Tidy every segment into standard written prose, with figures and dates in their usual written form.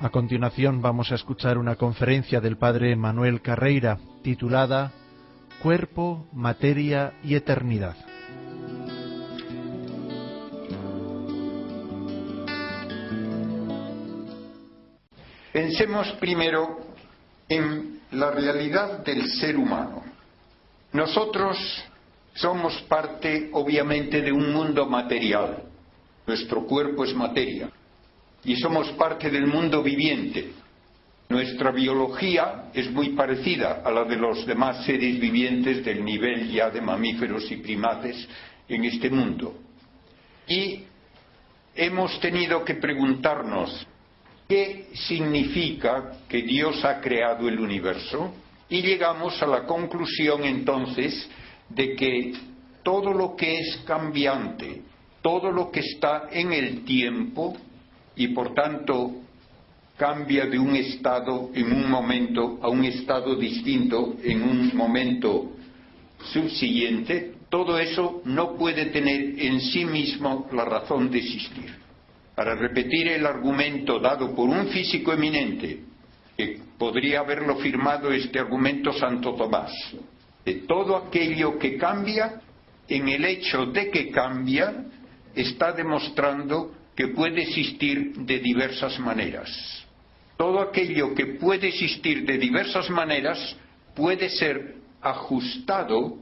A continuación vamos a escuchar una conferencia del padre Manuel Carreira titulada Cuerpo, Materia y Eternidad. Pensemos primero en la realidad del ser humano. Nosotros somos parte, obviamente, de un mundo material. Nuestro cuerpo es materia. Y somos parte del mundo viviente. Nuestra biología es muy parecida a la de los demás seres vivientes del nivel ya de mamíferos y primates en este mundo. Y hemos tenido que preguntarnos ¿qué significa que Dios ha creado el universo? Y llegamos a la conclusión entonces de que todo lo que es cambiante, todo lo que está en el tiempo y por tanto cambia de un estado en un momento a un estado distinto en un momento subsiguiente, todo eso no puede tener en sí mismo la razón de existir. Para repetir el argumento dado por un físico eminente, que podría haberlo firmado este argumento Santo Tomás, de todo aquello que cambia, en el hecho de que cambia, está demostrando que puede existir de diversas maneras. Todo aquello que puede existir de diversas maneras puede ser ajustado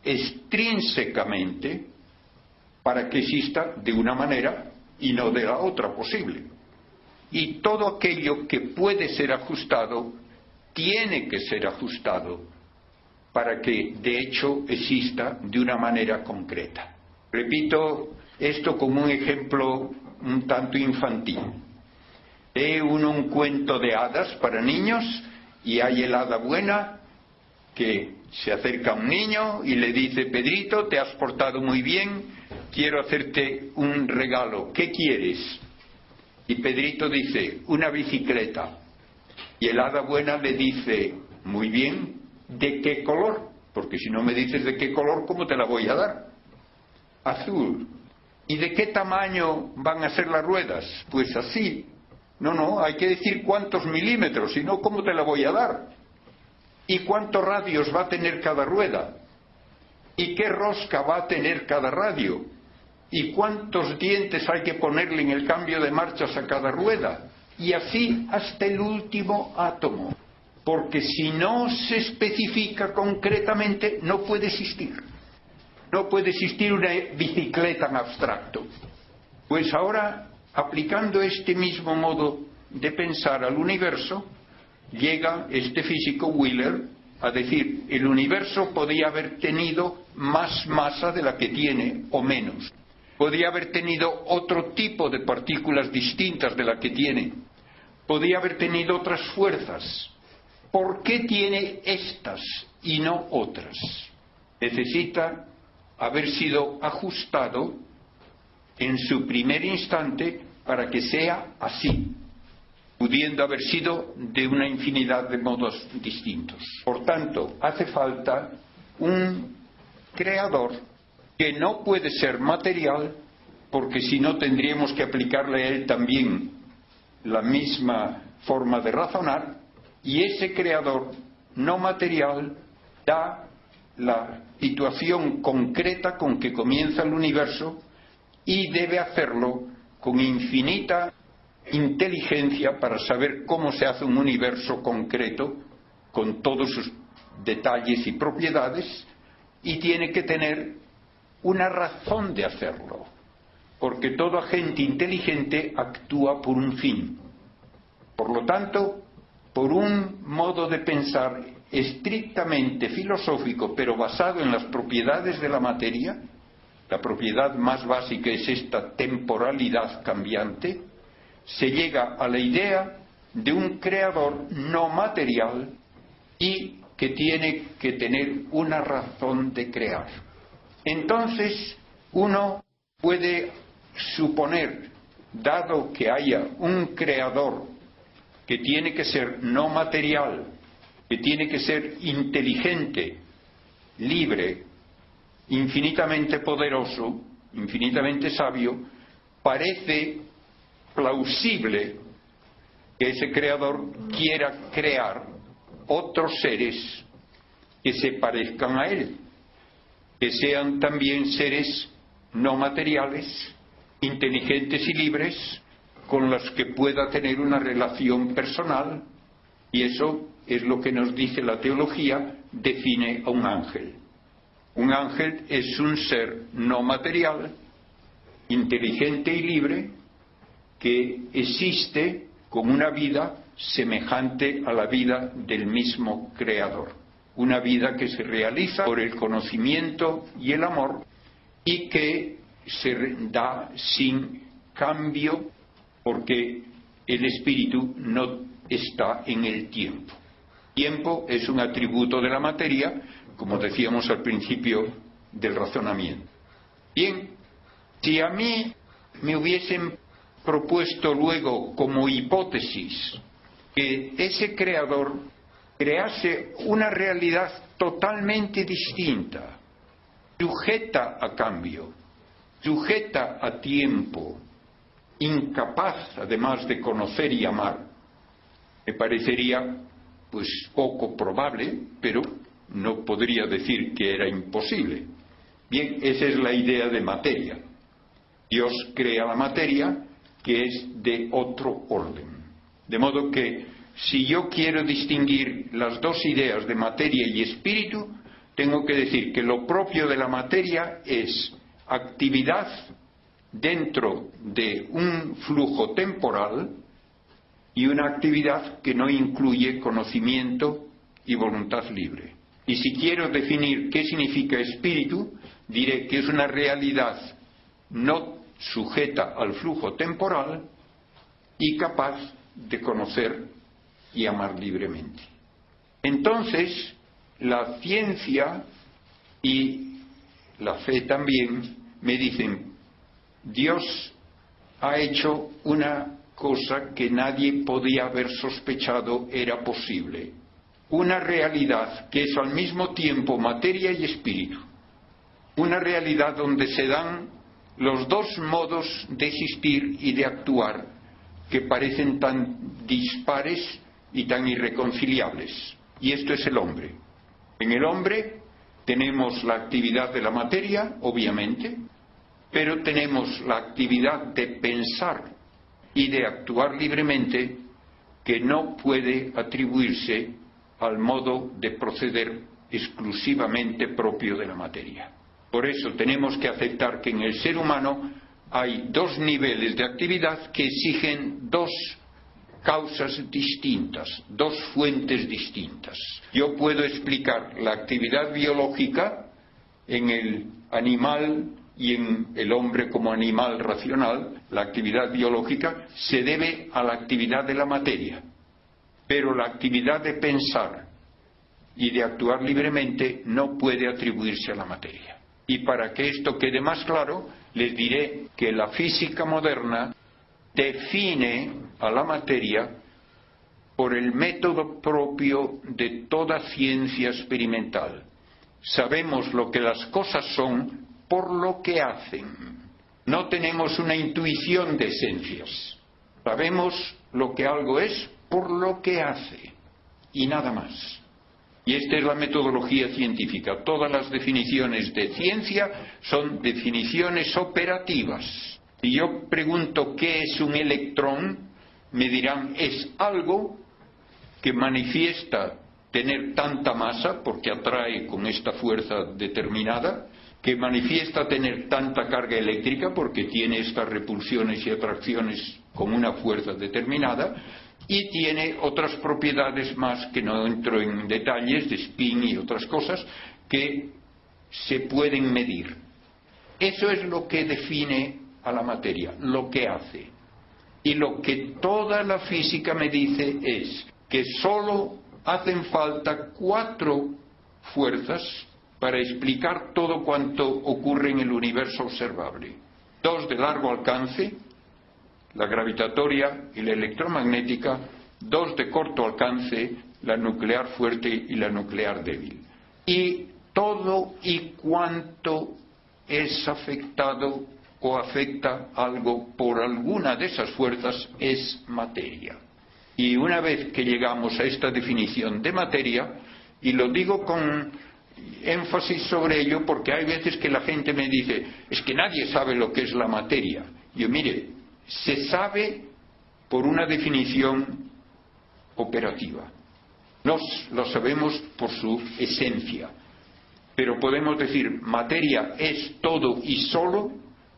extrínsecamente para que exista de una manera y no de la otra posible. Y todo aquello que puede ser ajustado, tiene que ser ajustado para que de hecho exista de una manera concreta. Repito esto como un ejemplo un tanto infantil. Lee uno un cuento de hadas para niños y hay el hada buena que se acerca a un niño y le dice: Pedrito, te has portado muy bien, quiero hacerte un regalo, ¿qué quieres? Y Pedrito dice: una bicicleta. Y el hada buena le dice: muy bien, ¿de qué color? Porque si no me dices de qué color, ¿cómo te la voy a dar? Azul. ¿Y de qué tamaño van a ser las ruedas? Pues así. No, hay que decir cuántos milímetros, si no, ¿cómo te la voy a dar? ¿Y cuántos radios va a tener cada rueda? ¿Y qué rosca va a tener cada radio? ¿Y cuántos dientes hay que ponerle en el cambio de marchas a cada rueda? Y así hasta el último átomo. Porque si no se especifica concretamente, no puede existir. No puede existir una bicicleta en abstracto. Pues ahora, aplicando este mismo modo de pensar al universo, llega este físico Wheeler a decir: el universo podía haber tenido más masa de la que tiene o menos. Podía haber tenido otro tipo de partículas distintas de la que tiene. Podía haber tenido otras fuerzas. ¿Por qué tiene estas y no otras? Necesita haber sido ajustado en su primer instante para que sea así, pudiendo haber sido de una infinidad de modos distintos. Por tanto, hace falta un creador que no puede ser material, porque si no tendríamos que aplicarle a él también la misma forma de razonar, y ese creador no material da la situación concreta con que comienza el universo y debe hacerlo con infinita inteligencia para saber cómo se hace un universo concreto con todos sus detalles y propiedades, y tiene que tener una razón de hacerlo, porque todo agente inteligente actúa por un fin. Por lo tanto, por un modo de pensar estrictamente filosófico, pero basado en las propiedades de la materia, la propiedad más básica es esta temporalidad cambiante, se llega a la idea de un creador no material y que tiene que tener una razón de crear. Entonces, uno puede suponer, dado que haya un creador que tiene que ser no material, que tiene que ser inteligente, libre, infinitamente poderoso, infinitamente sabio, parece plausible que ese creador quiera crear otros seres que se parezcan a él, que sean también seres no materiales, inteligentes y libres, con los que pueda tener una relación personal, y eso es lo que nos dice la teología, define a un ángel. Un ángel es un ser no material, inteligente y libre, que existe con una vida semejante a la vida del mismo Creador. Una vida que se realiza por el conocimiento y el amor y que se da sin cambio porque el espíritu no está en el tiempo. Tiempo es un atributo de la materia, como decíamos al principio del razonamiento. Bien, si a mí me hubiesen propuesto luego como hipótesis que ese creador crease una realidad totalmente distinta, sujeta a cambio, sujeta a tiempo, incapaz además de conocer y amar, me parecería pues poco probable, pero no podría decir que era imposible. Bien, esa es la idea de materia. Dios crea la materia que es de otro orden. De modo que si yo quiero distinguir las dos ideas de materia y espíritu, tengo que decir que lo propio de la materia es actividad dentro de un flujo temporal y una actividad que no incluye conocimiento y voluntad libre. Y si quiero definir qué significa espíritu, diré que es una realidad no sujeta al flujo temporal y capaz de conocer y amar libremente. Entonces, la ciencia y la fe también me dicen, Dios ha hecho una cosa que nadie podía haber sospechado era posible. Una realidad que es al mismo tiempo materia y espíritu. Una realidad donde se dan los dos modos de existir y de actuar que parecen tan dispares y tan irreconciliables. Y esto es el hombre. En el hombre tenemos la actividad de la materia, obviamente, pero tenemos la actividad de pensar y de actuar libremente que no puede atribuirse al modo de proceder exclusivamente propio de la materia. Por eso tenemos que aceptar que en el ser humano hay dos niveles de actividad que exigen dos causas distintas, dos fuentes distintas. Yo puedo explicar la actividad biológica en el animal y en el hombre como animal racional. La actividad biológica se debe a la actividad de la materia, pero la actividad de pensar y de actuar libremente no puede atribuirse a la materia. Y para que esto quede más claro, les diré que la física moderna define a la materia por el método propio de toda ciencia experimental. Sabemos lo que las cosas son por lo que hacen. No tenemos una intuición de esencias. Sabemos lo que algo es por lo que hace y nada más. Y esta es la metodología científica. Todas las definiciones de ciencia son definiciones operativas. Si yo pregunto qué es un electrón, me dirán es algo que manifiesta tener tanta masa, porque atrae con esta fuerza determinada, que manifiesta tener tanta carga eléctrica, porque tiene estas repulsiones y atracciones con una fuerza determinada, y tiene otras propiedades más que no entro en detalles, de spin y otras cosas, que se pueden medir. Eso es lo que define a la materia, lo que hace. Y lo que toda la física me dice es que solo hacen falta 4 fuerzas para explicar todo cuanto ocurre en el universo observable. 2 de largo alcance, la gravitatoria y la electromagnética, 2 de corto alcance, la nuclear fuerte y la nuclear débil. Y todo y cuanto es afectado o afecta algo por alguna de esas fuerzas es materia. Y una vez que llegamos a esta definición de materia, y lo digo con énfasis sobre ello porque hay veces que la gente me dice, es que nadie sabe lo que es la materia. Yo, mire, se sabe por una definición operativa. Lo sabemos por su esencia. Pero podemos decir, materia es todo y solo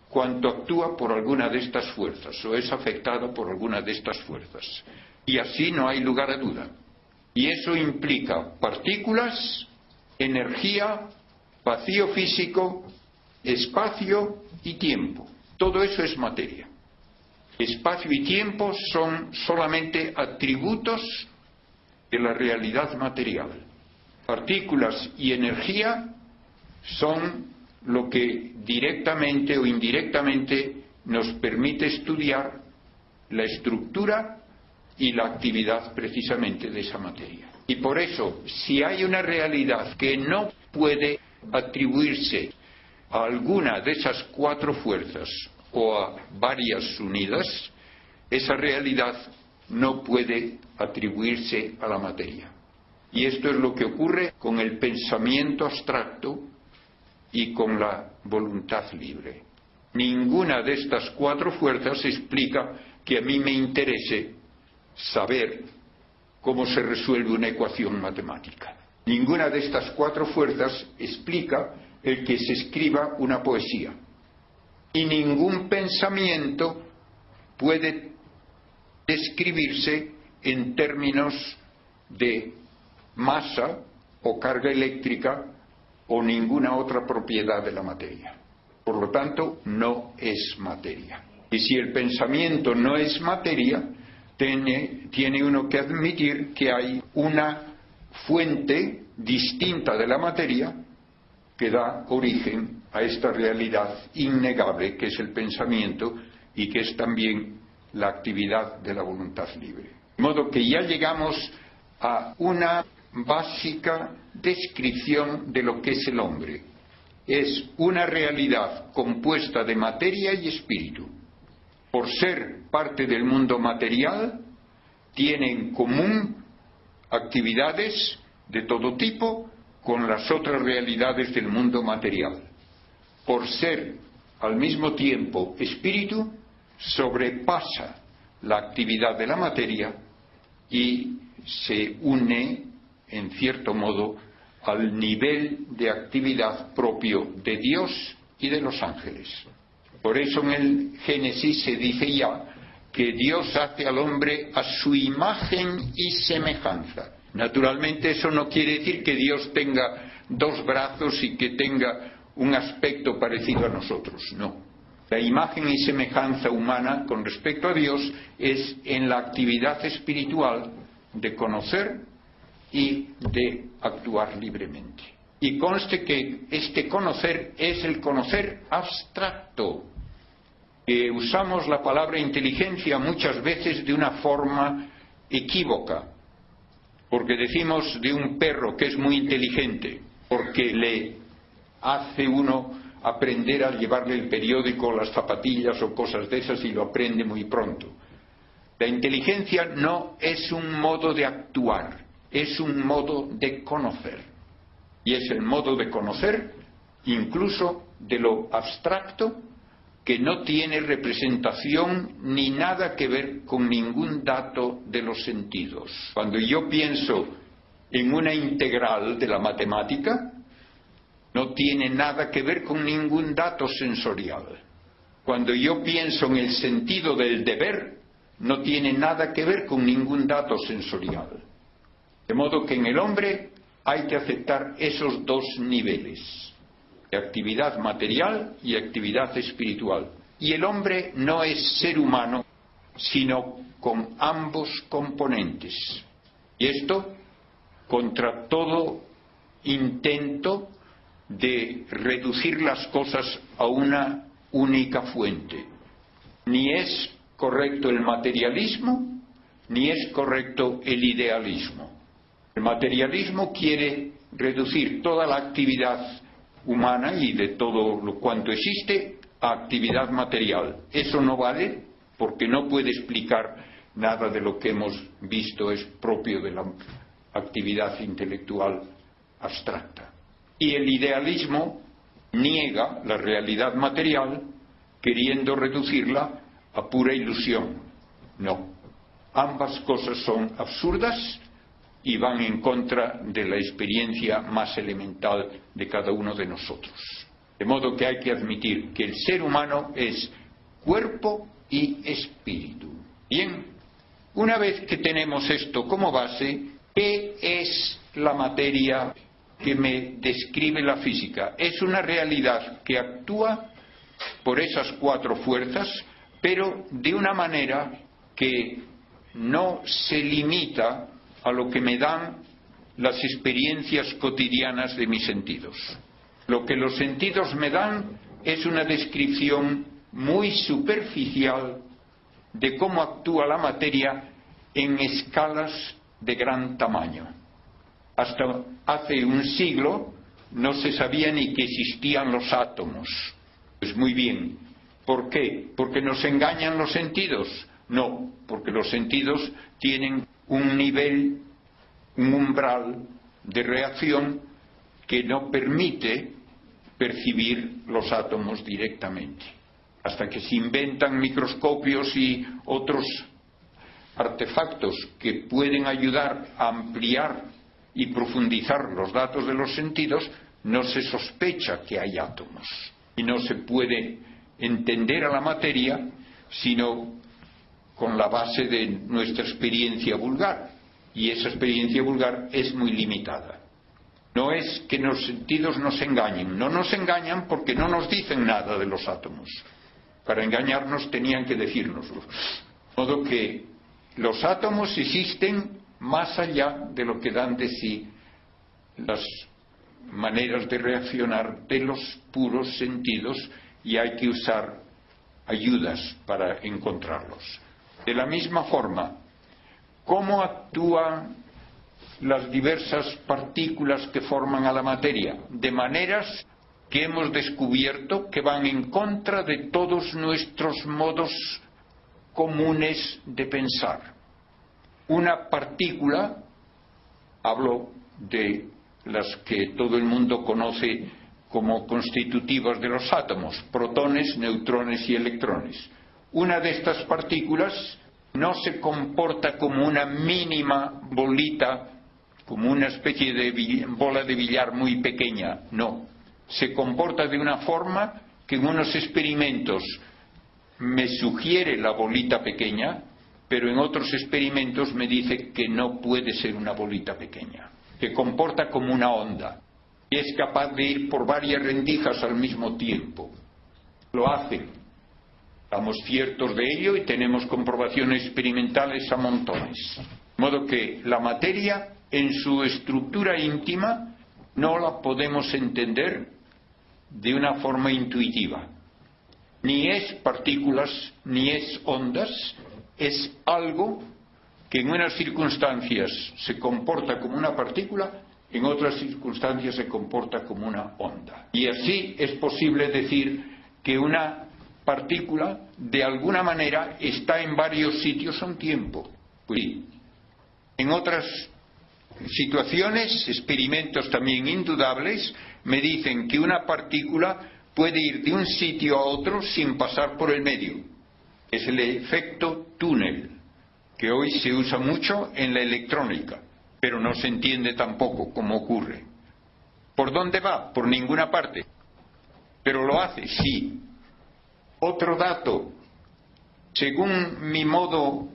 cuanto actúa por alguna de estas fuerzas o es afectada por alguna de estas fuerzas. Y así no hay lugar a duda. Y eso implica partículas, energía, vacío físico, espacio y tiempo. Todo eso es materia. Espacio y tiempo son solamente atributos de la realidad material. Partículas y energía son lo que directamente o indirectamente nos permite estudiar la estructura y la actividad precisamente de esa materia. Y por eso, si hay una realidad que no puede atribuirse a alguna de esas cuatro fuerzas o a varias unidas, esa realidad no puede atribuirse a la materia. Y esto es lo que ocurre con el pensamiento abstracto y con la voluntad libre. Ninguna de estas cuatro fuerzas explica que a mí me interese saber cómo se resuelve una ecuación matemática. Ninguna de estas cuatro fuerzas explica el que se escriba una poesía. Y ningún pensamiento puede describirse en términos de masa o carga eléctrica o ninguna otra propiedad de la materia. Por lo tanto, no es materia. Y si el pensamiento no es materia, tiene uno que admitir que hay una fuente distinta de la materia que da origen a esta realidad innegable que es el pensamiento y que es también la actividad de la voluntad libre. De modo que ya llegamos a una básica descripción de lo que es el hombre. Es una realidad compuesta de materia y espíritu. Por ser parte del mundo material, tiene en común actividades de todo tipo con las otras realidades del mundo material. Por ser al mismo tiempo espíritu, sobrepasa la actividad de la materia y se une, en cierto modo, al nivel de actividad propio de Dios y de los ángeles. Por eso en el Génesis se dice ya que Dios hace al hombre a su imagen y semejanza. Naturalmente eso no quiere decir que Dios tenga dos brazos y que tenga un aspecto parecido a nosotros, no. La imagen y semejanza humana con respecto a Dios es en la actividad espiritual de conocer y de actuar libremente. Y conste que este conocer es el conocer abstracto. Usamos la palabra inteligencia muchas veces de una forma equívoca, porque decimos de un perro que es muy inteligente, porque le hace uno aprender a llevarle el periódico, las zapatillas o cosas de esas y lo aprende muy pronto. La inteligencia no es un modo de actuar, es un modo de conocer. Y es el modo de conocer incluso de lo abstracto que no tiene representación ni nada que ver con ningún dato de los sentidos. Cuando yo pienso en una integral de la matemática, no tiene nada que ver con ningún dato sensorial. Cuando yo pienso en el sentido del deber, no tiene nada que ver con ningún dato sensorial. De modo que en el hombre hay que aceptar esos dos niveles, de actividad material y actividad espiritual. Y el hombre no es ser humano, sino con ambos componentes. Y esto contra todo intento de reducir las cosas a una única fuente. Ni es correcto el materialismo, ni es correcto el idealismo. El materialismo quiere reducir toda la actividad humana y de todo lo cuanto existe a actividad material. Eso no vale porque no puede explicar nada de lo que hemos visto es propio de la actividad intelectual abstracta. Y el idealismo niega la realidad material queriendo reducirla a pura ilusión. No, ambas cosas son absurdas y van en contra de la experiencia más elemental de cada uno de nosotros. De modo que hay que admitir que el ser humano es cuerpo y espíritu. Bien, una vez que tenemos esto como base, ¿qué es la materia que me describe la física? Es una realidad que actúa por esas cuatro fuerzas, pero de una manera que no se limita a lo que me dan las experiencias cotidianas de mis sentidos. Lo que los sentidos me dan es una descripción muy superficial de cómo actúa la materia en escalas de gran tamaño. Hasta hace un siglo no se sabía ni que existían los átomos. Pues muy bien. ¿Por qué? ¿Porque nos engañan los sentidos? No, porque los sentidos tienen un nivel, un umbral de reacción que no permite percibir los átomos directamente. Hasta que se inventan microscopios y otros artefactos que pueden ayudar a ampliar y profundizar los datos de los sentidos, no se sospecha que hay átomos. Y no se puede entender a la materia sino con la base de nuestra experiencia vulgar. Y esa experiencia vulgar es muy limitada. No es que los sentidos nos engañen. No nos engañan porque no nos dicen nada de los átomos. Para engañarnos tenían que decírnoslo. De modo que los átomos existen más allá de lo que dan de sí las maneras de reaccionar de los puros sentidos, y hay que usar ayudas para encontrarlos. De la misma forma, ¿cómo actúan las diversas partículas que forman a la materia? De maneras que hemos descubierto que van en contra de todos nuestros modos comunes de pensar. Una partícula, hablo de las que todo el mundo conoce como constitutivas de los átomos, protones, neutrones y electrones. Una de estas partículas no se comporta como una mínima bolita, como una especie de bola de billar muy pequeña, no. Se comporta de una forma que en unos experimentos me sugiere la bolita pequeña, pero en otros experimentos me dice que no puede ser una bolita pequeña. Se comporta como una onda y es capaz de ir por varias rendijas al mismo tiempo. Lo hace. Estamos ciertos de ello y tenemos comprobaciones experimentales a montones. De modo que la materia, en su estructura íntima, no la podemos entender de una forma intuitiva. Ni es partículas, ni es ondas, es algo que en unas circunstancias se comporta como una partícula, en otras circunstancias se comporta como una onda. Y así es posible decir que una partícula, de alguna manera, está en varios sitios a un tiempo. Pues sí. En otras situaciones, experimentos también indudables, me dicen que una partícula puede ir de un sitio a otro sin pasar por el medio. Es el efecto túnel, que hoy se usa mucho en la electrónica, pero no se entiende tampoco cómo ocurre. ¿Por dónde va? Por ninguna parte. ¿Pero lo hace? Sí. Otro dato, según mi modo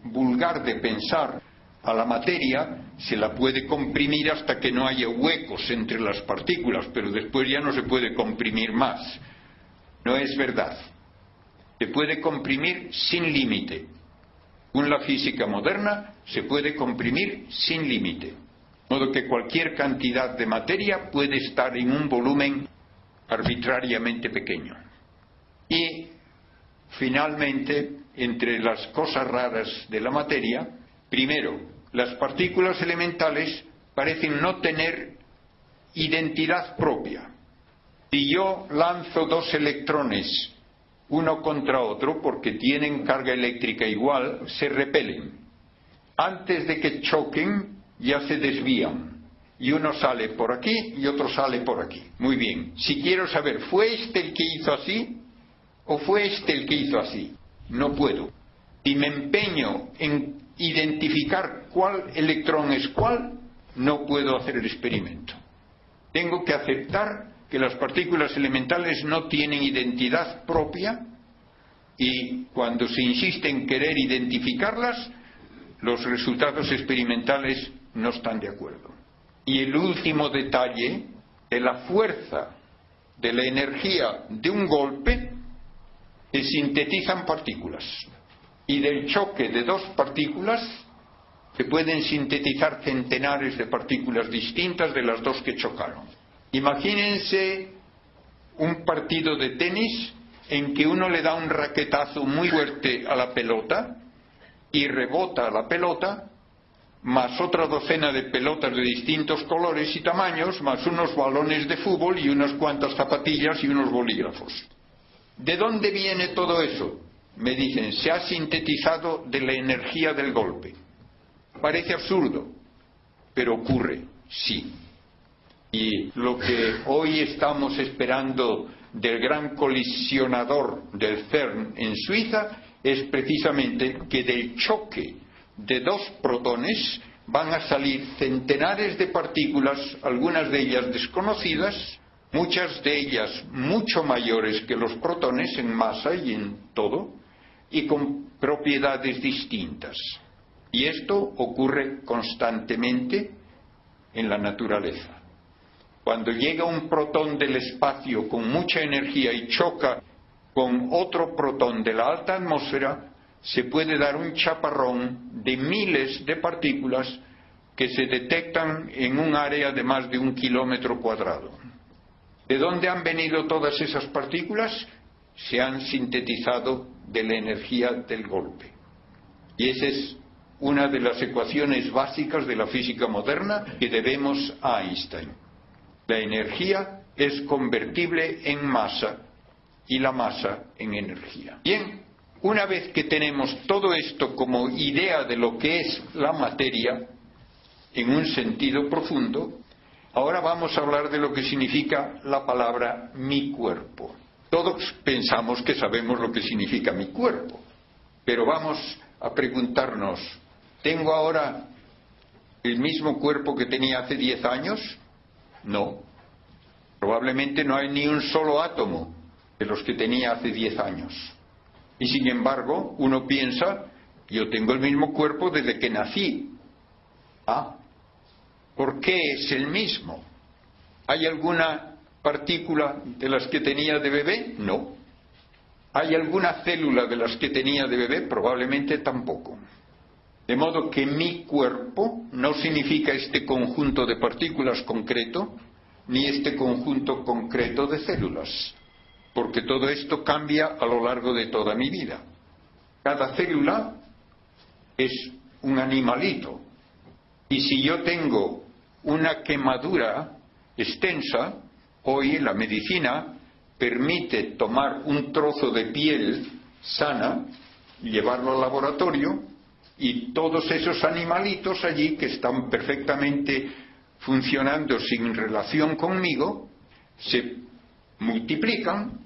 vulgar de pensar, a la materia se la puede comprimir hasta que no haya huecos entre las partículas, pero después ya no se puede comprimir más. No es verdad. Se puede comprimir sin límite. Según la física moderna, se puede comprimir sin límite. De modo que cualquier cantidad de materia puede estar en un volumen arbitrariamente pequeño. Y, finalmente, entre las cosas raras de la materia, primero, las partículas elementales parecen no tener identidad propia. Si yo lanzo 2 electrones uno contra otro, porque tienen carga eléctrica igual, se repelen. Antes de que choquen, ya se desvían. Y uno sale por aquí y otro sale por aquí. Muy bien. Si quiero saber, ¿fue este el que hizo así o fue este el que hizo así? No puedo. Si me empeño en identificar cuál electrón es cuál, no puedo hacer el experimento. Tengo que aceptar que las partículas elementales no tienen identidad propia y cuando se insiste en querer identificarlas, los resultados experimentales no están de acuerdo. Y el último detalle de la fuerza, de la energía de un golpe, se sintetizan partículas. Y del choque de dos partículas se pueden sintetizar centenares de partículas distintas de las dos que chocaron. Imagínense un partido de tenis en que uno le da un raquetazo muy fuerte a la pelota y rebota la pelota, más otra docena de pelotas de distintos colores y tamaños, más unos balones de fútbol y unas cuantas zapatillas y unos bolígrafos. ¿De dónde viene todo eso? Me dicen, se ha sintetizado de la energía del golpe. Parece absurdo, pero ocurre, sí. Y lo que hoy estamos esperando del gran colisionador del CERN en Suiza es precisamente que del choque de dos protones van a salir centenares de partículas, algunas de ellas desconocidas, muchas de ellas mucho mayores que los protones en masa y en todo, y con propiedades distintas. Y esto ocurre constantemente en la naturaleza. Cuando llega un protón del espacio con mucha energía y choca con otro protón de la alta atmósfera, se puede dar un chaparrón de miles de partículas que se detectan en un área de más de 1 kilómetro cuadrado. ¿De dónde han venido todas esas partículas? Se han sintetizado de la energía del golpe. Y esa es una de las ecuaciones básicas de la física moderna que debemos a Einstein. La energía es convertible en masa y la masa en energía. Bien, una vez que tenemos todo esto como idea de lo que es la materia, en un sentido profundo, ahora vamos a hablar de lo que significa la palabra mi cuerpo. Todos pensamos que sabemos lo que significa mi cuerpo, pero vamos a preguntarnos, ¿tengo ahora el mismo cuerpo que tenía hace 10 años? No. Probablemente no hay ni un solo átomo de los que tenía hace 10 años. Y sin embargo, uno piensa, yo tengo el mismo cuerpo desde que nací. ¿Por qué es el mismo? ¿Hay alguna partícula de las que tenía de bebé? No. ¿Hay alguna célula de las que tenía de bebé? Probablemente tampoco. De modo que mi cuerpo no significa este conjunto de partículas concreto, ni este conjunto concreto de células, porque todo esto cambia a lo largo de toda mi vida. Cada célula es un animalito, y si yo tengo una quemadura extensa, hoy la medicina permite tomar un trozo de piel sana, llevarlo al laboratorio, y todos esos animalitos allí que están perfectamente funcionando sin relación conmigo, se multiplican,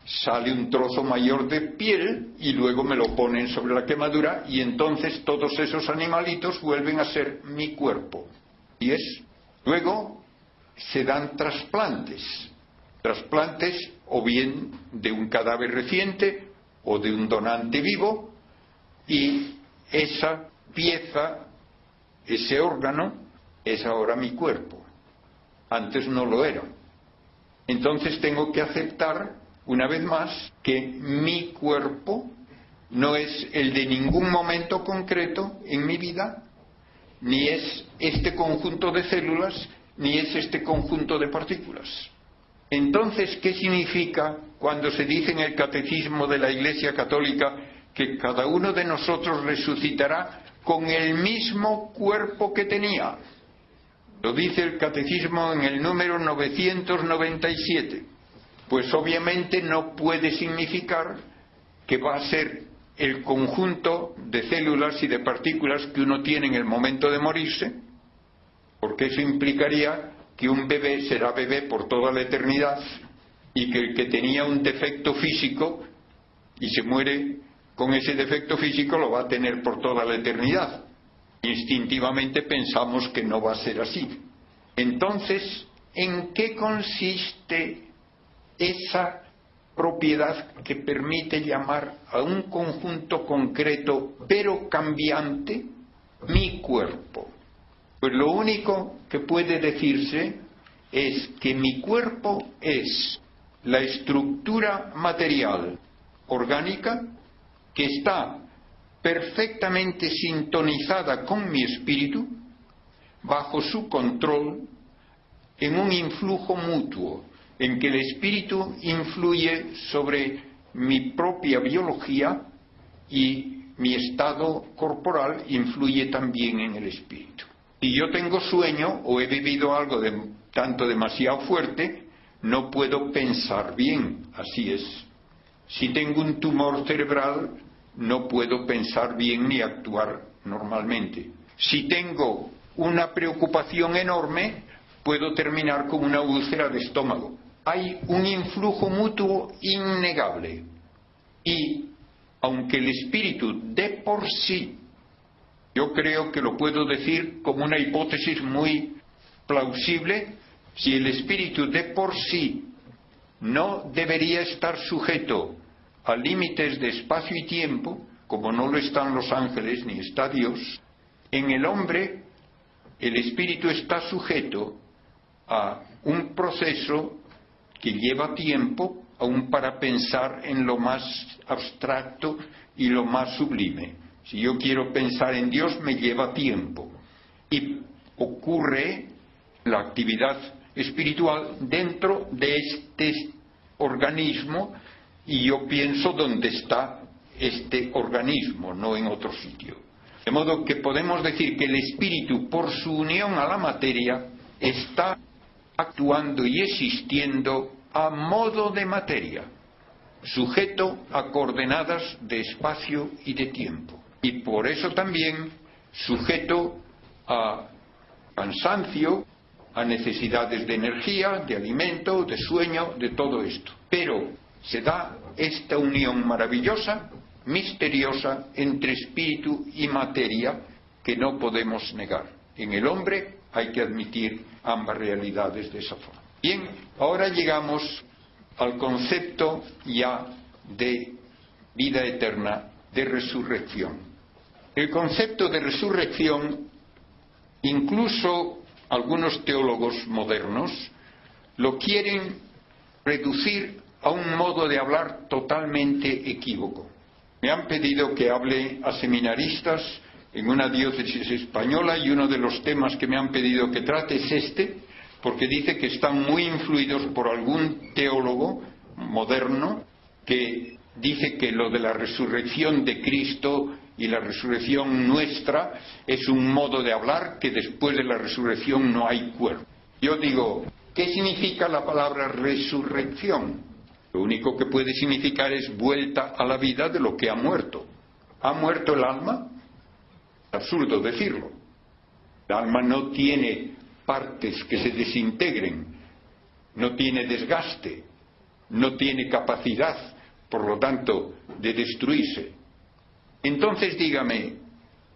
sale un trozo mayor de piel y luego me lo ponen sobre la quemadura y entonces todos esos animalitos vuelven a ser mi cuerpo. Y luego se dan trasplantes o bien de un cadáver reciente o de un donante vivo, y esa pieza, ese órgano, es ahora mi cuerpo. Antes no lo era. Entonces tengo que aceptar, una vez más, que mi cuerpo no es el de ningún momento concreto en mi vida, ni es este conjunto de células, ni es este conjunto de partículas. Entonces, ¿qué significa cuando se dice en el Catecismo de la Iglesia Católica que cada uno de nosotros resucitará con el mismo cuerpo que tenía? Lo dice el Catecismo en el número 997. Pues obviamente no puede significar que va a ser el conjunto de células y de partículas que uno tiene en el momento de morirse, porque eso implicaría que un bebé será bebé por toda la eternidad y que el que tenía un defecto físico y se muere con ese defecto físico lo va a tener por toda la eternidad. Instintivamente pensamos que no va a ser así. Entonces, ¿en qué consiste esa propiedad que permite llamar a un conjunto concreto pero cambiante mi cuerpo? Pues lo único que puede decirse es que mi cuerpo es la estructura material orgánica que está perfectamente sintonizada con mi espíritu, bajo su control, en un influjo mutuo, en que el espíritu influye sobre mi propia biología y mi estado corporal influye también en el espíritu. Si yo tengo sueño o he vivido algo tanto demasiado fuerte, no puedo pensar bien, así es. Si tengo un tumor cerebral, no puedo pensar bien ni actuar normalmente. Si tengo una preocupación enorme, puedo terminar con una úlcera de estómago. Hay un influjo mutuo innegable. Y aunque el espíritu de por sí, yo creo que lo puedo decir como una hipótesis muy plausible, si el espíritu de por sí no debería estar sujeto a límites de espacio y tiempo, como no lo están los ángeles ni está Dios, en el hombre el espíritu está sujeto a un proceso que lleva tiempo, aún para pensar en lo más abstracto y lo más sublime. Si yo quiero pensar en Dios, me lleva tiempo. Y ocurre la actividad espiritual dentro de este organismo, y yo pienso dónde está este organismo, no en otro sitio. De modo que podemos decir que el espíritu, por su unión a la materia, está actuando y existiendo a modo de materia, sujeto a coordenadas de espacio y de tiempo. Y por eso también sujeto a cansancio, a necesidades de energía, de alimento, de sueño, de todo esto. Pero se da esta unión maravillosa, misteriosa, entre espíritu y materia, que no podemos negar. En el hombre hay que admitir ambas realidades de esa forma. Bien, ahora llegamos al concepto ya de vida eterna, de resurrección. El concepto de resurrección, incluso algunos teólogos modernos lo quieren reducir a un modo de hablar totalmente equívoco. Me han pedido que hable a seminaristas en una diócesis española y uno de los temas que me han pedido que trate es este, porque dice que están muy influidos por algún teólogo moderno que dice que lo de la resurrección de Cristo y la resurrección nuestra es un modo de hablar, que después de la resurrección no hay cuerpo. Yo digo, ¿qué significa la palabra resurrección? Lo único que puede significar es vuelta a la vida de lo que ha muerto. ¿Ha muerto el alma? Absurdo decirlo. El alma no tiene partes que se desintegren, no tiene desgaste, no tiene capacidad, por lo tanto, de destruirse. Entonces dígame,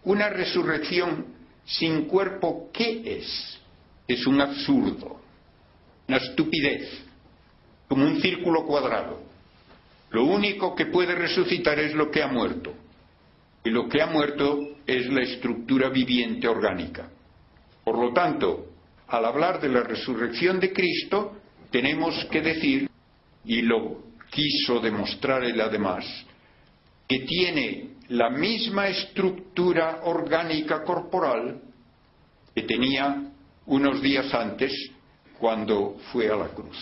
una resurrección sin cuerpo, ¿qué es? Es un absurdo, una estupidez, como un círculo cuadrado. Lo único que puede resucitar es lo que ha muerto, y lo que ha muerto es la estructura viviente orgánica. Por lo tanto, al hablar de la resurrección de Cristo, tenemos que decir, y lo quiso demostrar él además, que tiene la misma estructura orgánica corporal que tenía unos días antes cuando fue a la cruz.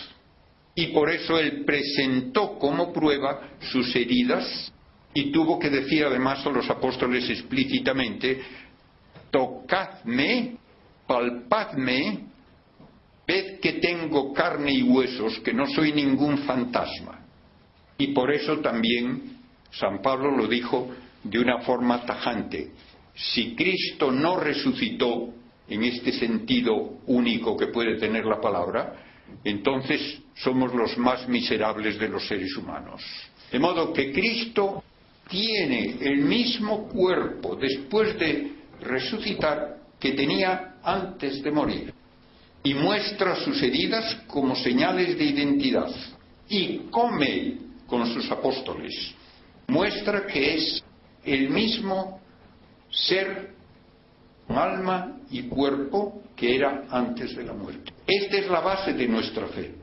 Y por eso él presentó como prueba sus heridas y tuvo que decir además a los apóstoles explícitamente: tocadme, palpadme, ved que tengo carne y huesos, que no soy ningún fantasma. Y por eso también San Pablo lo dijo de una forma tajante: si Cristo no resucitó en este sentido único que puede tener la palabra, entonces somos los más miserables de los seres humanos. De modo que Cristo tiene el mismo cuerpo después de resucitar que tenía antes de morir, y muestra sus heridas como señales de identidad, y come con sus apóstoles. Muestra que es el mismo ser, alma y cuerpo que era antes de la muerte. Esta es la base de nuestra fe.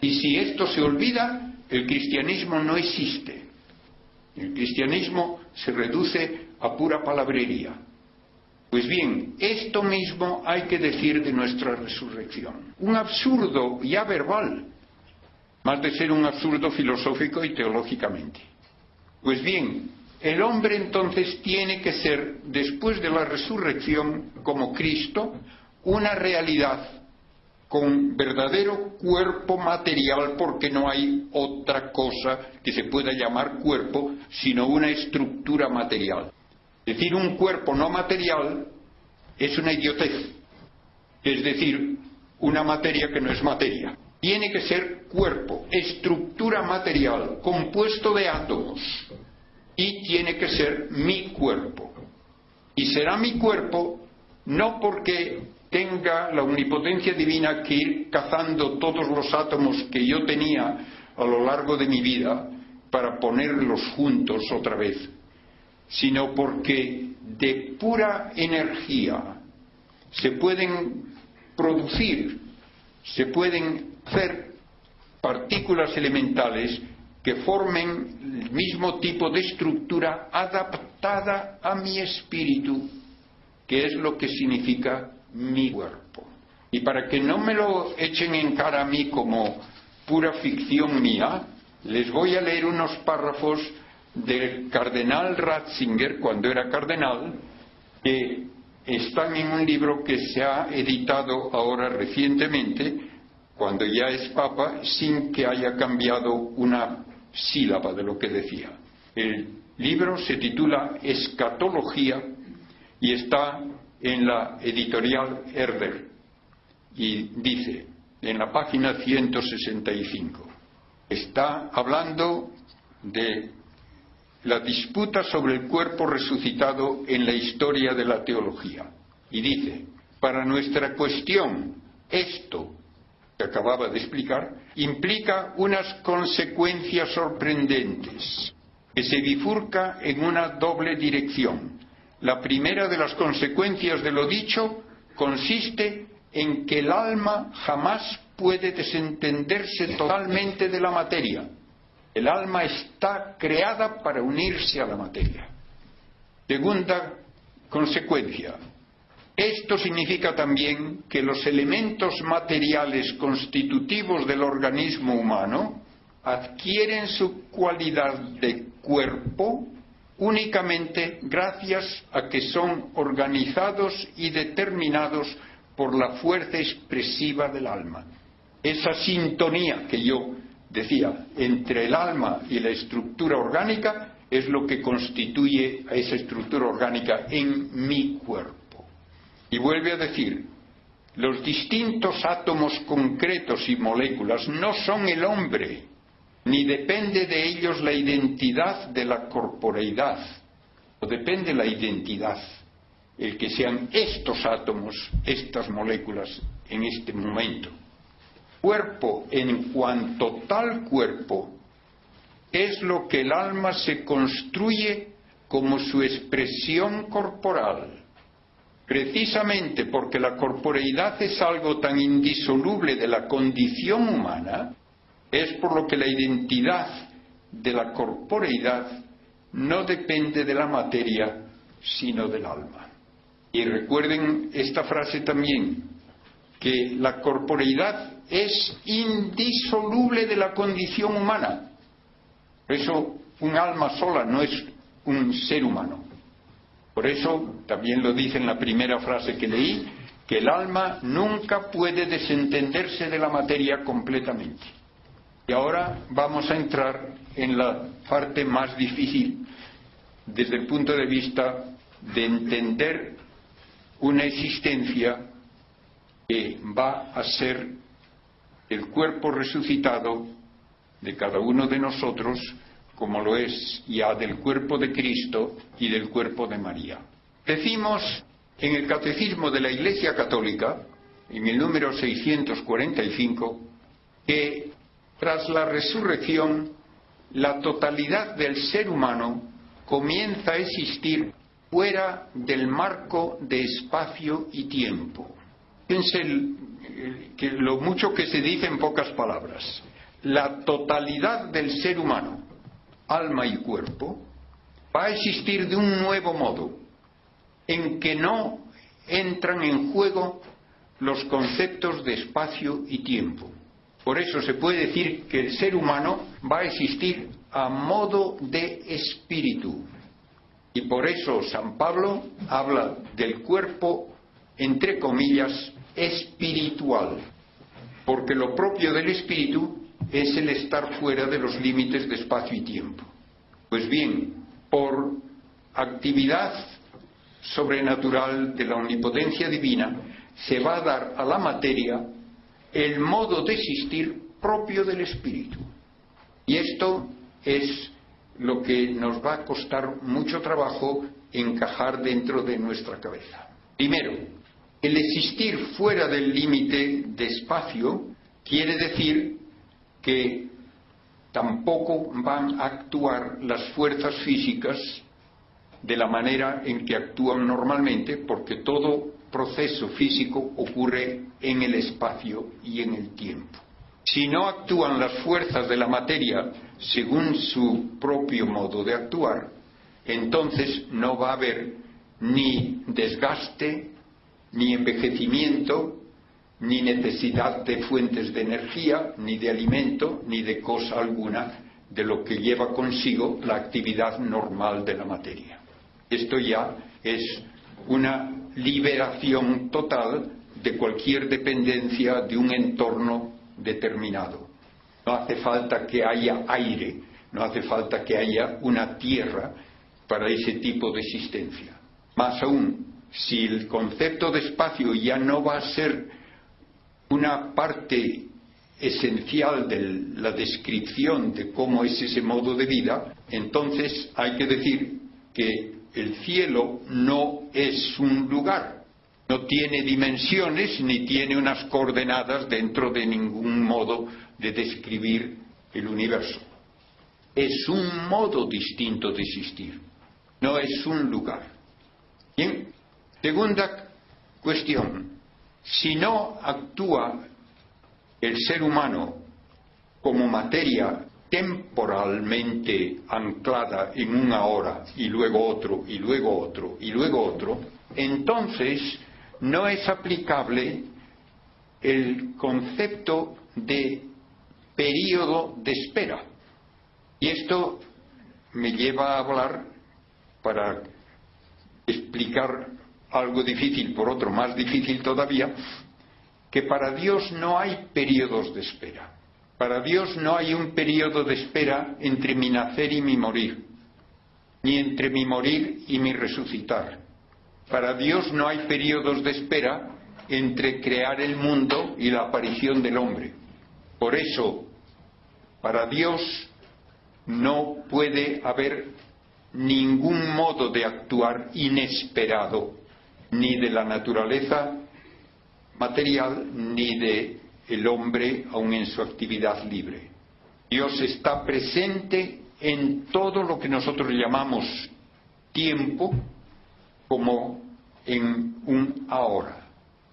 Y si esto se olvida, el cristianismo no existe. El cristianismo se reduce a pura palabrería. Pues bien, esto mismo hay que decir de nuestra resurrección. Un absurdo ya verbal, más de ser un absurdo filosófico y teológicamente. Pues bien, el hombre entonces tiene que ser, después de la resurrección, como Cristo, una realidad con verdadero cuerpo material, porque no hay otra cosa que se pueda llamar cuerpo sino una estructura material. Es decir, un cuerpo no material es una idiotez, es decir, una materia que no es materia. Tiene que ser cuerpo, estructura material, compuesto de átomos, y tiene que ser mi cuerpo. Y será mi cuerpo no porque tenga la omnipotencia divina que ir cazando todos los átomos que yo tenía a lo largo de mi vida para ponerlos juntos otra vez, sino porque de pura energía se pueden producir, se pueden hacer partículas elementales que formen el mismo tipo de estructura adaptada a mi espíritu, que es lo que significa mi cuerpo. Y para que no me lo echen en cara a mí como pura ficción mía, les voy a leer unos párrafos del cardenal Ratzinger, cuando era cardenal, que están en un libro que se ha editado ahora recientemente, cuando ya es papa, sin que haya cambiado una sílaba de lo que decía. El libro se titula Escatología y está en la editorial Herder, y dice en la página 165, está hablando de la disputa sobre el cuerpo resucitado en la historia de la teología, y dice: para nuestra cuestión, esto que acababa de explicar implica unas consecuencias sorprendentes, que se bifurca en una doble dirección. La primera de las consecuencias de lo dicho consiste en que el alma jamás puede desentenderse totalmente de la materia. El alma está creada para unirse a la materia. Segunda consecuencia: esto significa también que los elementos materiales constitutivos del organismo humano adquieren su cualidad de cuerpo únicamente gracias a que son organizados y determinados por la fuerza expresiva del alma. Esa sintonía que yo decía entre el alma y la estructura orgánica es lo que constituye a esa estructura orgánica en mi cuerpo. Y vuelve a decir: los distintos átomos concretos y moléculas no son el hombre, ni depende de ellos la identidad de la corporeidad. No depende la identidad, el que sean estos átomos, estas moléculas en este momento. Cuerpo, en cuanto tal cuerpo, es lo que el alma se construye como su expresión corporal. Precisamente porque la corporeidad es algo tan indisoluble de la condición humana, es por lo que la identidad de la corporeidad no depende de la materia, sino del alma. Y recuerden esta frase también, que la corporeidad es indisoluble de la condición humana. Por eso un alma sola no es un ser humano. Por eso también lo dice en la primera frase que leí, que el alma nunca puede desentenderse de la materia completamente. Y ahora vamos a entrar en la parte más difícil desde el punto de vista de entender una existencia que va a ser el cuerpo resucitado de cada uno de nosotros, como lo es ya del cuerpo de Cristo y del cuerpo de María. Decimos en el Catecismo de la Iglesia Católica, en el número 645, que tras la resurrección, la totalidad del ser humano comienza a existir fuera del marco de espacio y tiempo. Fíjense que lo mucho que se dice en pocas palabras. La totalidad del ser humano, alma y cuerpo, va a existir de un nuevo modo, en que no entran en juego los conceptos de espacio y tiempo. Por eso se puede decir que el ser humano va a existir a modo de espíritu. Y por eso San Pablo habla del cuerpo, entre comillas, espiritual. Porque lo propio del espíritu es el estar fuera de los límites de espacio y tiempo. Pues bien, por actividad sobrenatural de la omnipotencia divina, se va a dar a la materia el modo de existir propio del espíritu. Y esto es lo que nos va a costar mucho trabajo encajar dentro de nuestra cabeza. Primero, el existir fuera del límite de espacio quiere decir que tampoco van a actuar las fuerzas físicas de la manera en que actúan normalmente, porque todo proceso físico ocurre en el espacio y en el tiempo. Si no actúan las fuerzas de la materia según su propio modo de actuar, entonces no va a haber ni desgaste, ni envejecimiento, ni necesidad de fuentes de energía, ni de alimento, ni de cosa alguna de lo que lleva consigo la actividad normal de la materia. Esto ya es una liberación total de cualquier dependencia de un entorno determinado. No hace falta que haya aire, no hace falta que haya una tierra para ese tipo de existencia. Más aún, si el concepto de espacio ya no va a ser una parte esencial de la descripción de cómo es ese modo de vida, entonces hay que decir que el cielo no es un lugar, no tiene dimensiones ni tiene unas coordenadas dentro de ningún modo de describir el universo. Es un modo distinto de existir, no es un lugar. Bien, segunda cuestión. Si no actúa el ser humano como materia temporalmente anclada en una hora y luego otro, y luego otro, y luego otro, entonces no es aplicable el concepto de período de espera. Y esto me lleva a hablar, para explicar algo difícil por otro más difícil todavía, que para Dios no hay periodos de espera. Para Dios no hay un periodo de espera entre mi nacer y mi morir, ni entre mi morir y mi resucitar. Para Dios no hay periodos de espera entre crear el mundo y la aparición del hombre. Por eso, para Dios no puede haber ningún modo de actuar inesperado, ni de la naturaleza material, ni de el hombre aun en su actividad libre. Dios está presente en todo lo que nosotros llamamos tiempo, como en un ahora.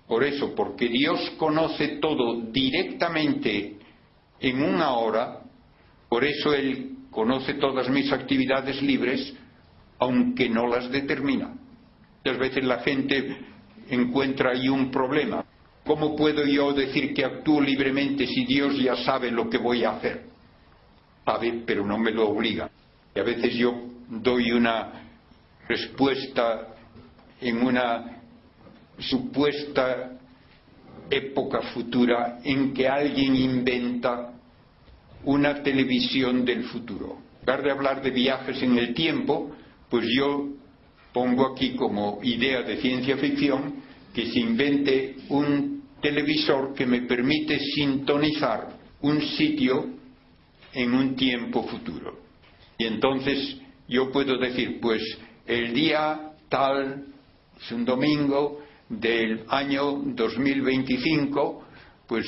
Por eso, porque Dios conoce todo directamente en un ahora, por eso Él conoce todas mis actividades libres, aunque no las determina. Muchas veces la gente encuentra ahí un problema. ¿Cómo puedo yo decir que actúo libremente si Dios ya sabe lo que voy a hacer? Sabe, pero no me lo obliga. Y a veces yo doy una respuesta en una supuesta época futura en que alguien inventa una televisión del futuro. En lugar de hablar de viajes en el tiempo, pues yo pongo aquí como idea de ciencia ficción que se invente un televisor que me permite sintonizar un sitio en un tiempo futuro. Y entonces yo puedo decir, pues el día tal, es un domingo del año 2025, pues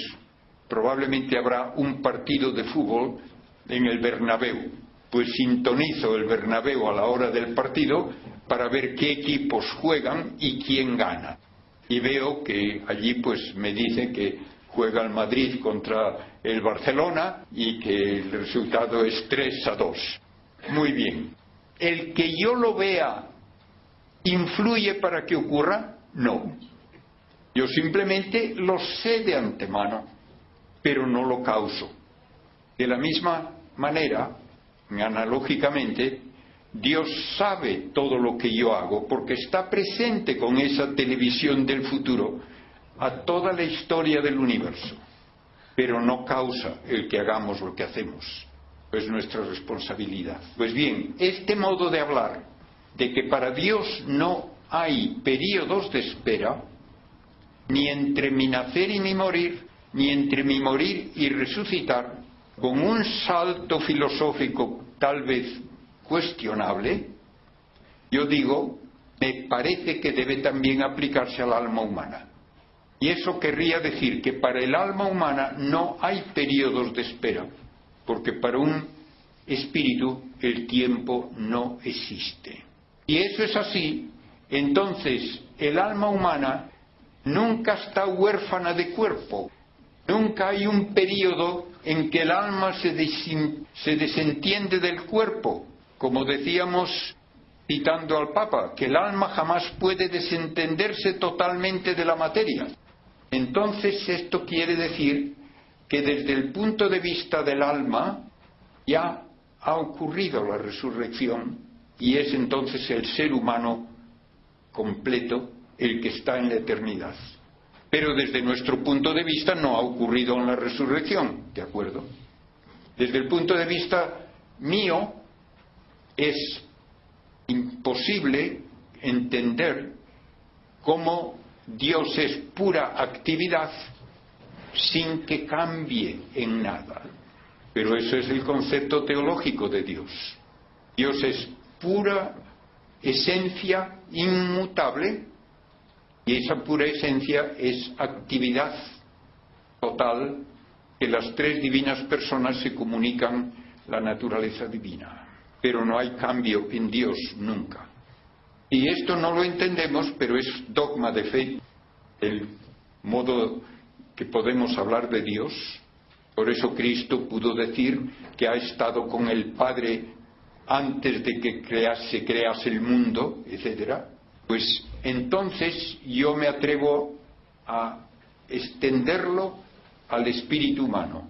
probablemente habrá un partido de fútbol en el Bernabéu. Pues sintonizo el Bernabéu a la hora del partido para ver qué equipos juegan y quién gana. Y veo que allí pues me dice que juega el Madrid contra el Barcelona y que el resultado es 3-2. Muy bien. ¿El que yo lo vea influye para que ocurra? No. Yo simplemente lo sé de antemano, pero no lo causo. De la misma manera, analógicamente, Dios sabe todo lo que yo hago porque está presente con esa televisión del futuro a toda la historia del universo, pero no causa el que hagamos lo que hacemos. Es nuestra responsabilidad. Pues bien, este modo de hablar de que para Dios no hay períodos de espera, ni entre mi nacer y mi morir, ni entre mi morir y resucitar, con un salto filosófico tal vez cuestionable, yo digo, me parece que debe también aplicarse al alma humana. Y eso querría decir que para el alma humana no hay periodos de espera, porque para un espíritu el tiempo no existe. Y eso es así, entonces el alma humana nunca está huérfana de cuerpo. Nunca hay un periodo en que el alma se desentiende del cuerpo. Como decíamos, citando al Papa, que el alma jamás puede desentenderse totalmente de la materia. Entonces esto quiere decir que desde el punto de vista del alma ya ha ocurrido la resurrección y es entonces el ser humano completo el que está en la eternidad. Pero desde nuestro punto de vista no ha ocurrido en la resurrección, ¿de acuerdo? Desde el punto de vista mío es imposible entender cómo Dios es pura actividad sin que cambie en nada. Pero eso es el concepto teológico de Dios. Dios es pura esencia inmutable y esa pura esencia es actividad total que las tres divinas personas se comunican la naturaleza divina. Pero no hay cambio en Dios nunca. Y esto no lo entendemos, pero es dogma de fe, el modo que podemos hablar de Dios. Por eso Cristo pudo decir que ha estado con el Padre antes de que se crease el mundo, etcétera. Pues entonces yo me atrevo a extenderlo al espíritu humano.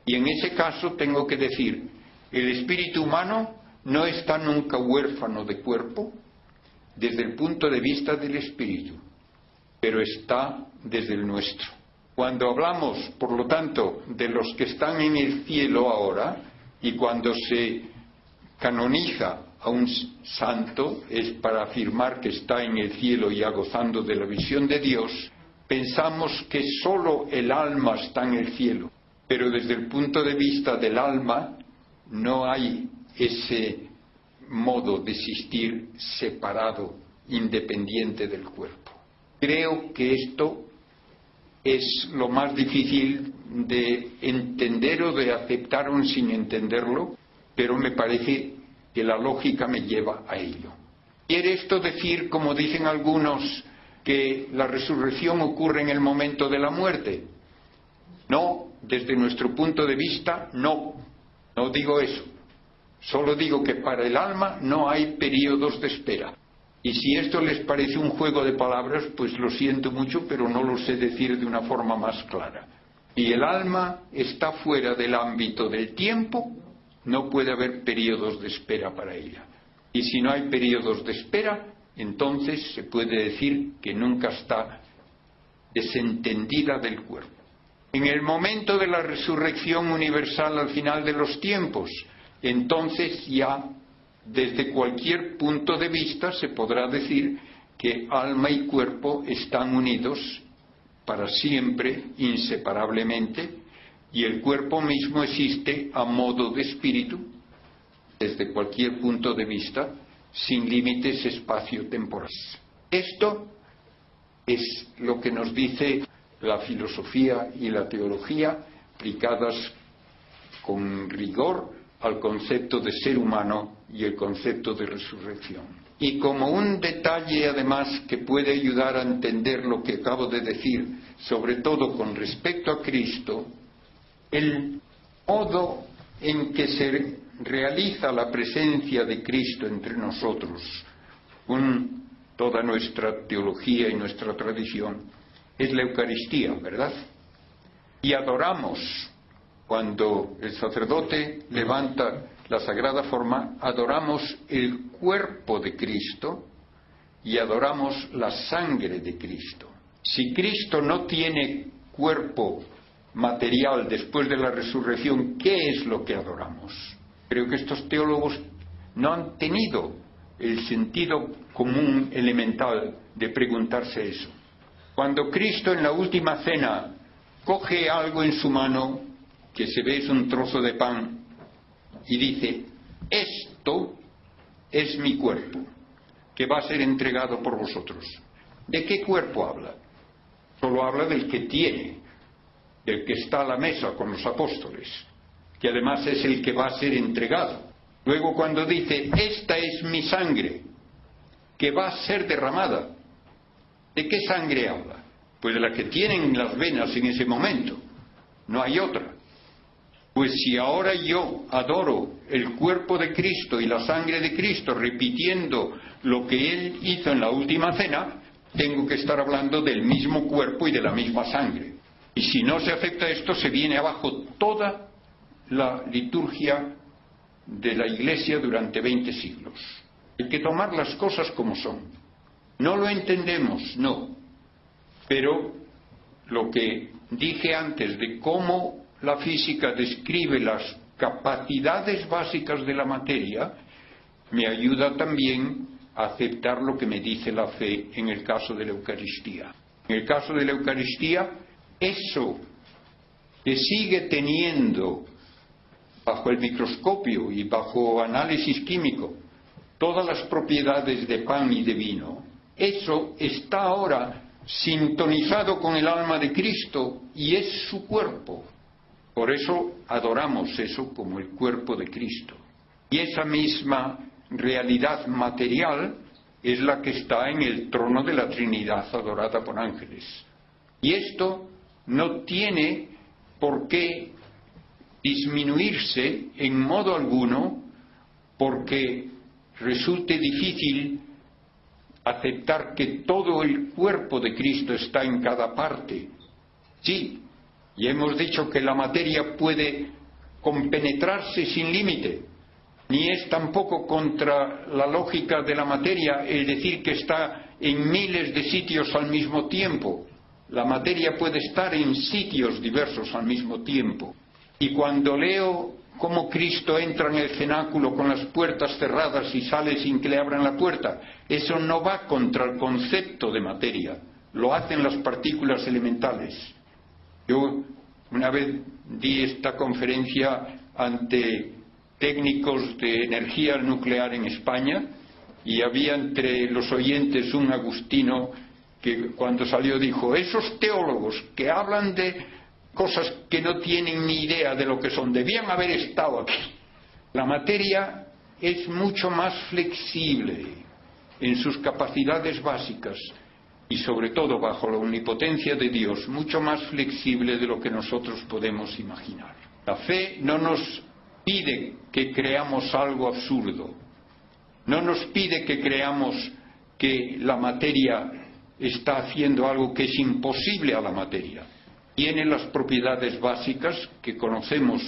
Y en ese caso tengo que decir, el espíritu humano no está nunca huérfano de cuerpo desde el punto de vista del espíritu, pero está desde el nuestro. Cuando hablamos, por lo tanto, de los que están en el cielo ahora, y cuando se canoniza a un santo, es para afirmar que está en el cielo ya gozando de la visión de Dios, pensamos que sólo el alma está en el cielo, pero desde el punto de vista del alma no hay ese modo de existir separado, independiente del cuerpo. Creo que esto es lo más difícil de entender o de aceptar aún sin entenderlo, pero me parece que la lógica me lleva a ello. ¿Quiere esto decir, como dicen algunos, que la resurrección ocurre en el momento de la muerte? No, desde nuestro punto de vista, no digo eso. Solo digo que para el alma no hay periodos de espera. Y si esto les parece un juego de palabras, pues lo siento mucho, pero no lo sé decir de una forma más clara. Si el alma está fuera del ámbito del tiempo, no puede haber periodos de espera para ella. Y si no hay periodos de espera, entonces se puede decir que nunca está desentendida del cuerpo. En el momento de la resurrección universal al final de los tiempos, entonces ya desde cualquier punto de vista se podrá decir que alma y cuerpo están unidos para siempre, inseparablemente, y el cuerpo mismo existe a modo de espíritu, desde cualquier punto de vista, sin límites espacio-temporales. Esto es lo que nos dice la filosofía y la teología aplicadas con rigor al concepto de ser humano y el concepto de resurrección. Y como un detalle además que puede ayudar a entender lo que acabo de decir, sobre todo con respecto a Cristo, el modo en que se realiza la presencia de Cristo entre nosotros, con toda nuestra teología y nuestra tradición, es la Eucaristía, ¿verdad? Y adoramos, cuando el sacerdote levanta la sagrada forma, adoramos el cuerpo de Cristo y adoramos la sangre de Cristo. Si Cristo no tiene cuerpo material después de la resurrección, ¿qué es lo que adoramos? Creo que estos teólogos no han tenido el sentido común elemental de preguntarse eso. Cuando Cristo en la última cena coge algo en su mano, que se ve es un trozo de pan, y dice, esto es mi cuerpo, que va a ser entregado por vosotros. ¿De qué cuerpo habla? Solo habla del que tiene, del que está a la mesa con los apóstoles, que además es el que va a ser entregado. Luego cuando dice, esta es mi sangre, que va a ser derramada, ¿de qué sangre habla? Pues de la que tienen las venas en ese momento, no hay otra. Pues si ahora yo adoro el cuerpo de Cristo y la sangre de Cristo repitiendo lo que Él hizo en la última cena, tengo que estar hablando del mismo cuerpo y de la misma sangre. Y si no se acepta esto, se viene abajo toda la liturgia de la Iglesia durante 20 siglos. Hay que tomar las cosas como son. No lo entendemos, no. Pero lo que dije antes de cómo la física describe las capacidades básicas de la materia, me ayuda también a aceptar lo que me dice la fe en el caso de la Eucaristía. En el caso de la Eucaristía, eso que sigue teniendo bajo el microscopio y bajo análisis químico todas las propiedades de pan y de vino, eso está ahora sintonizado con el alma de Cristo y es su cuerpo. Por eso adoramos eso como el cuerpo de Cristo. Y esa misma realidad material es la que está en el trono de la Trinidad adorada por ángeles. Y esto no tiene por qué disminuirse en modo alguno porque resulte difícil aceptar que todo el cuerpo de Cristo está en cada parte. Sí, y hemos dicho que la materia puede compenetrarse sin límite, ni es tampoco contra la lógica de la materia el decir que está en miles de sitios al mismo tiempo. La materia puede estar en sitios diversos al mismo tiempo. Y cuando leo cómo Cristo entra en el cenáculo con las puertas cerradas y sale sin que le abran la puerta, eso no va contra el concepto de materia, lo hacen las partículas elementales. Yo una vez di esta conferencia ante técnicos de energía nuclear en España y había entre los oyentes un agustino que cuando salió dijo, esos teólogos que hablan de cosas que no tienen ni idea de lo que son, debían haber estado aquí. La materia es mucho más flexible en sus capacidades básicas y sobre todo bajo la omnipotencia de Dios, mucho más flexible de lo que nosotros podemos imaginar. La fe no nos pide que creamos algo absurdo, no nos pide que creamos que la materia está haciendo algo que es imposible a la materia. Tiene las propiedades básicas que conocemos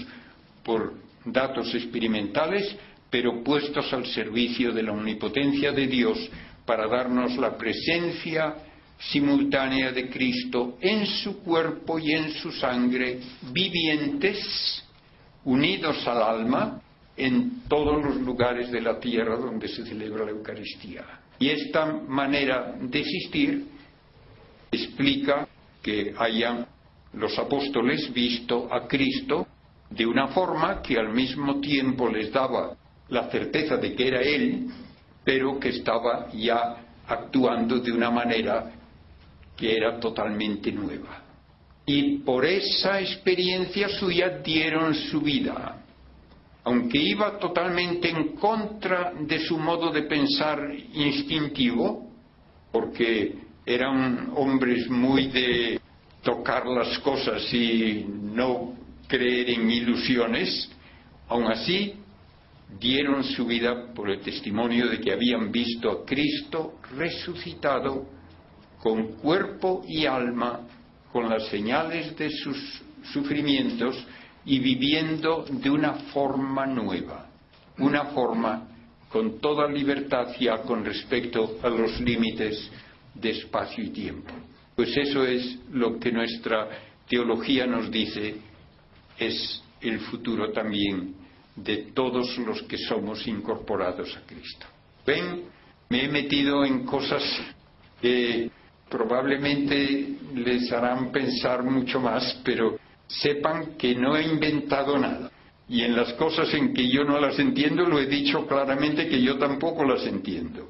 por datos experimentales, pero puestos al servicio de la omnipotencia de Dios para darnos la presencia simultánea de Cristo en su cuerpo y en su sangre, vivientes, unidos al alma, en todos los lugares de la tierra donde se celebra la Eucaristía. Y esta manera de existir explica que hayan los apóstoles visto a Cristo de una forma que al mismo tiempo les daba la certeza de que era Él, pero que estaba ya actuando de una manera que era totalmente nueva. Y por esa experiencia suya dieron su vida, aunque iba totalmente en contra de su modo de pensar instintivo, porque eran hombres muy de tocar las cosas y no creer en ilusiones. Aun así dieron su vida por el testimonio de que habían visto a Cristo resucitado con cuerpo y alma, con las señales de sus sufrimientos y viviendo de una forma nueva, una forma con toda libertad ya con respecto a los límites de espacio y tiempo. Pues eso es lo que nuestra teología nos dice, es el futuro también de todos los que somos incorporados a Cristo. Ven, me he metido en cosas que probablemente les harán pensar mucho más, pero sepan que no he inventado nada. Y en las cosas en que yo no las entiendo, lo he dicho claramente que yo tampoco las entiendo.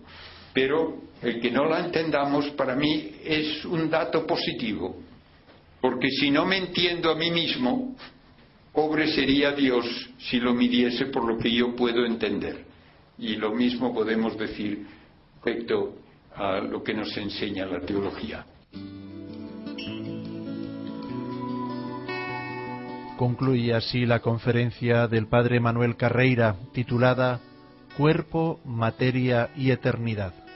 Pero el que no la entendamos para mí es un dato positivo, porque si no me entiendo a mí mismo, pobre sería Dios si lo midiese por lo que yo puedo entender. Y lo mismo podemos decir respecto a lo que nos enseña la teología. Concluye así la conferencia del padre Manuel Carreira, titulada Cuerpo, Materia y Eternidad.